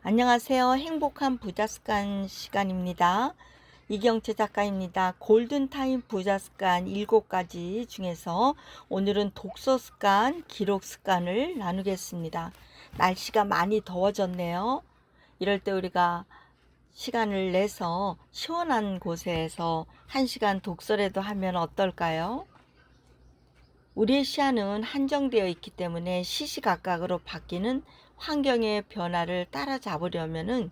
안녕하세요. 행복한 부자습관 시간입니다. 이경채 작가입니다. 골든타임 부자습관 7가지 중에서 오늘은 독서습관, 기록습관을 나누겠습니다. 날씨가 많이 더워졌네요. 이럴 때 우리가 시간을 내서 시원한 곳에서 1시간 독서라도 하면 어떨까요? 우리의 시야는 한정되어 있기 때문에 시시각각으로 바뀌는 환경의 변화를 따라잡으려면은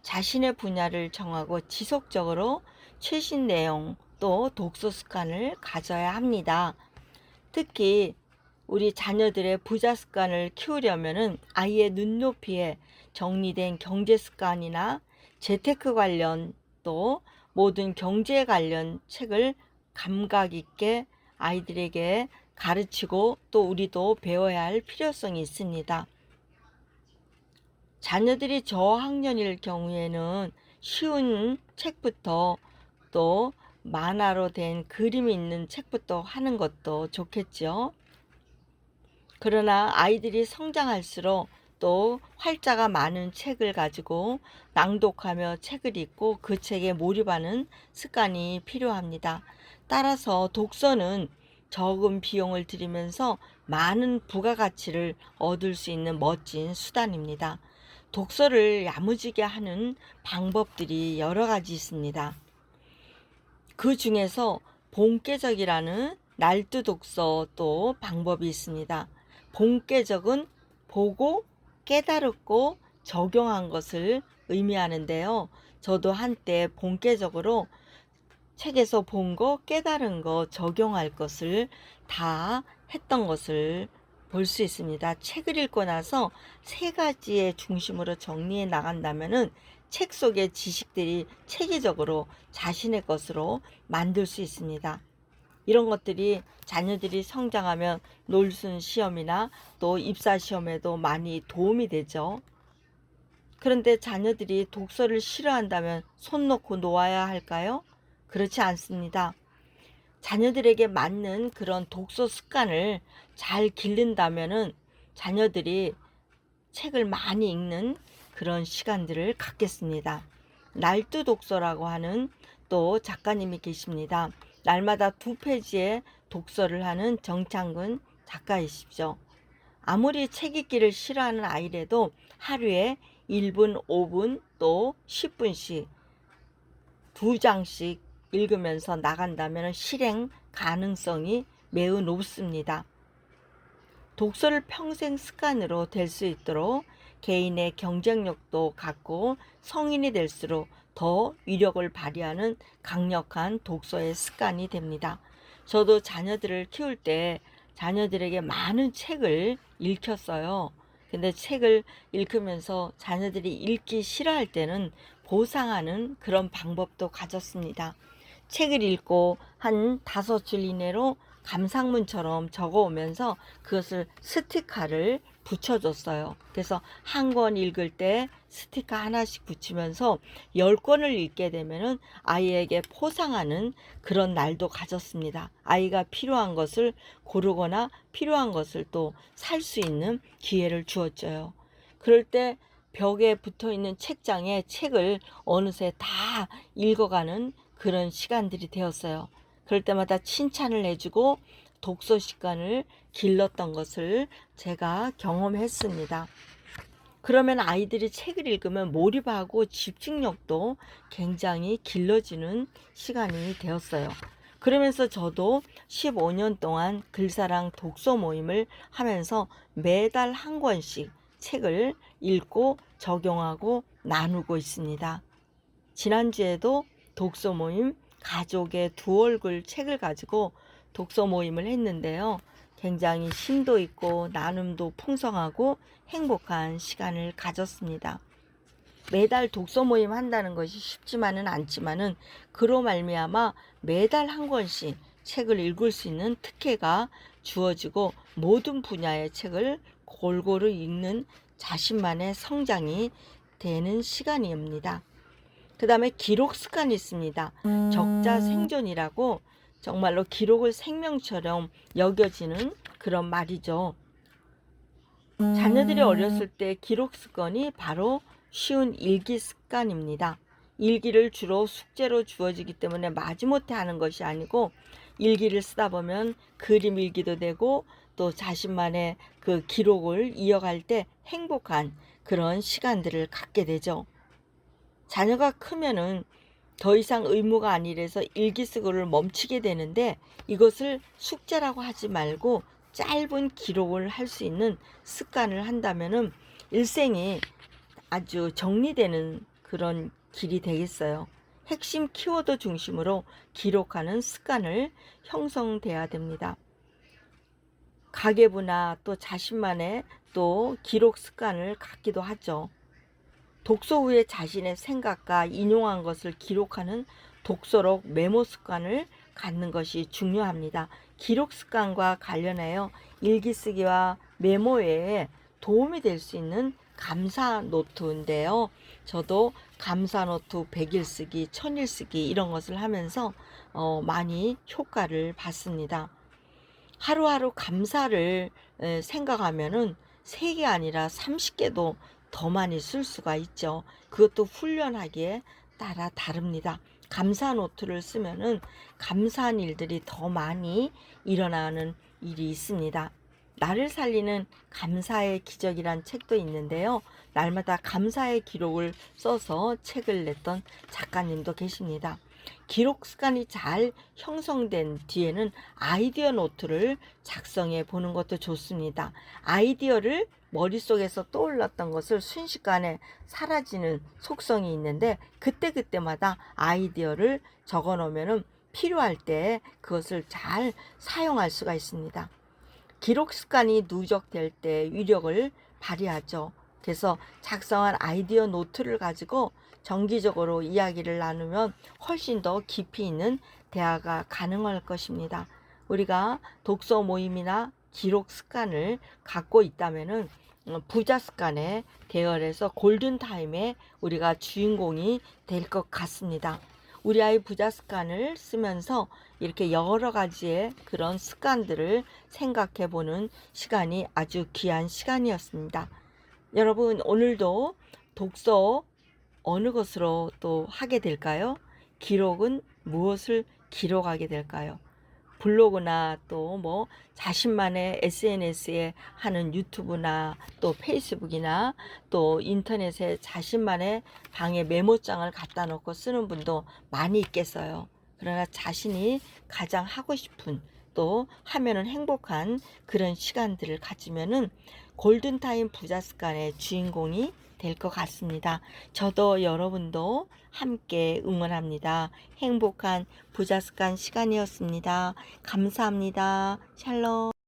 자신의 분야를 정하고 지속적으로 최신 내용 또 독서 습관을 가져야 합니다. 특히 우리 자녀들의 부자 습관을 키우려면은 아이의 눈높이에 정리된 경제 습관이나 재테크 관련 또 모든 경제 관련 책을 감각 있게 아이들에게 가르치고 또 우리도 배워야 할 필요성이 있습니다. 자녀들이 저학년일 경우에는 쉬운 책부터 또 만화로 된 그림이 있는 책부터 하는 것도 좋겠죠. 그러나 아이들이 성장할수록 또 활자가 많은 책을 가지고 낭독하며 책을 읽고 그 책에 몰입하는 습관이 필요합니다. 따라서 독서는 적은 비용을 들이면서 많은 부가가치를 얻을 수 있는 멋진 수단입니다. 독서를 야무지게 하는 방법들이 여러 가지 있습니다. 그 중에서 본계적이라는 날두 독서 또 방법이 있습니다. 본계적은 보고 깨달았고 적용한 것을 의미하는데요. 저도 한때 본계적으로 책에서 본 거, 깨달은 거, 적용할 것을 다 했던 것을 볼 수 있습니다. 책을 읽고 나서 3가지의 중심으로 정리해 나간다면은 책 속의 지식들이 체계적으로 자신의 것으로 만들 수 있습니다. 이런 것들이 자녀들이 성장하면 놀순 시험이나 또 입사 시험에도 많이 도움이 되죠. 그런데 자녀들이 독서를 싫어한다면 손 놓고 놓아야 할까요? 그렇지 않습니다. 자녀들에게 맞는 그런 독서 습관을 잘 기른다면은 자녀들이 책을 많이 읽는 그런 시간들을 갖겠습니다. 날두 독서라고 하는 또 작가님이 계십니다. 날마다 2페이지의 독서를 하는 정창근 작가이십시오. 아무리 책 읽기를 싫어하는 아이라도 하루에 1분, 5분 또 10분씩 2장씩 읽으면서 나간다면 실행 가능성이 매우 높습니다. 독서를 평생 습관으로 될 수 있도록 개인의 경쟁력도 갖고 성인이 될수록 더 위력을 발휘하는 강력한 독서의 습관이 됩니다. 저도 자녀들을 키울 때 자녀들에게 많은 책을 읽혔어요. 근데 책을 읽으면서 자녀들이 읽기 싫어할 때는 보상하는 그런 방법도 가졌습니다. 책을 읽고 한 5줄 이내로 감상문처럼 적어오면서 그것을 스티커를 붙여줬어요. 그래서 한 권 읽을 때 스티커 하나씩 붙이면서 10권을 읽게 되면은 아이에게 포상하는 그런 날도 가졌습니다. 아이가 필요한 것을 고르거나 필요한 것을 또 살 수 있는 기회를 주었죠. 그럴 때 벽에 붙어 있는 책장에 책을 어느새 다 읽어가는 그런 시간들이 되었어요. 그럴 때마다 칭찬을 해주고 독서 습관을 길렀던 것을 제가 경험했습니다. 그러면 아이들이 책을 읽으면 몰입하고 집중력도 굉장히 길러지는 시간이 되었어요. 그러면서 저도 15년 동안 글사랑 독서 모임을 하면서 매달 한 권씩 책을 읽고 적용하고 나누고 있습니다. 지난주에도 독서 모임 가족의 2얼굴 책을 가지고 독서 모임을 했는데요. 굉장히 심도 있고 나눔도 풍성하고 행복한 시간을 가졌습니다. 매달 독서 모임 한다는 것이 쉽지만은 않지만은 그로 말미암아 매달 한 권씩 책을 읽을 수 있는 특혜가 주어지고 모든 분야의 책을 골고루 읽는 자신만의 성장이 되는 시간입니다. 그 다음에 기록 습관이 있습니다. 적자 생존이라고 정말로 기록을 생명처럼 여겨지는 그런 말이죠. 자녀들이 어렸을 때 기록 습관이 바로 쉬운 일기 습관입니다. 일기를 주로 숙제로 주어지기 때문에 마지못해 하는 것이 아니고 일기를 쓰다 보면 그림 일기도 되고 또 자신만의 그 기록을 이어갈 때 행복한 그런 시간들을 갖게 되죠. 자녀가 크면은 더 이상 의무가 아니라서 일기 쓰고를 멈추게 되는데 이것을 숙제라고 하지 말고 짧은 기록을 할 수 있는 습관을 한다면은 일생이 아주 정리되는 그런 길이 되겠어요. 핵심 키워드 중심으로 기록하는 습관을 형성돼야 됩니다. 가계부나 또 자신만의 또 기록 습관을 갖기도 하죠. 독서 후에 자신의 생각과 인용한 것을 기록하는 독서록 메모 습관을 갖는 것이 중요합니다. 기록 습관과 관련하여 일기 쓰기와 메모 외에 도움이 될 수 있는 감사 노트인데요. 저도 감사 노트 100일 쓰기, 1000일 쓰기 이런 것을 하면서 많이 효과를 봤습니다. 하루하루 감사를 생각하면은 3개 아니라 30개도 더 많이 쓸 수가 있죠. 그것도 훈련하기에 따라 다릅니다. 감사 노트를 쓰면은 감사한 일들이 더 많이 일어나는 일이 있습니다. 나를 살리는 감사의 기적이란 책도 있는데요. 날마다 감사의 기록을 써서 책을 냈던 작가님도 계십니다. 기록 습관이 잘 형성된 뒤에는 아이디어 노트를 작성해 보는 것도 좋습니다. 아이디어를 머릿속에서 떠올랐던 것을 순식간에 사라지는 속성이 있는데 그때그때마다 아이디어를 적어 놓으면 필요할 때 그것을 잘 사용할 수가 있습니다. 기록 습관이 누적될 때 위력을 발휘하죠. 그래서 작성한 아이디어 노트를 가지고 정기적으로 이야기를 나누면 훨씬 더 깊이 있는 대화가 가능할 것입니다. 우리가 독서 모임이나 기록 습관을 갖고 있다면은 부자 습관에 대열해서 골든타임에 우리가 주인공이 될 것 같습니다. 우리 아이 부자 습관을 쓰면서 이렇게 여러 가지의 그런 습관들을 생각해 보는 시간이 아주 귀한 시간이었습니다. 여러분, 오늘도 독서 어느 것으로 또 하게 될까요? 기록은 무엇을 기록하게 될까요? 블로그나 또 뭐 자신만의 SNS에 하는 유튜브나 또 페이스북이나 또 인터넷에 자신만의 방에 메모장을 갖다 놓고 쓰는 분도 많이 있겠어요. 그러나 자신이 가장 하고 싶은 또 하면은 행복한 그런 시간들을 가지면은 골든타임 부자 습관의 주인공이 될 것 같습니다. 저도 여러분도 함께 응원합니다. 행복한 부자 습관 시간이었습니다. 감사합니다. 샬롬.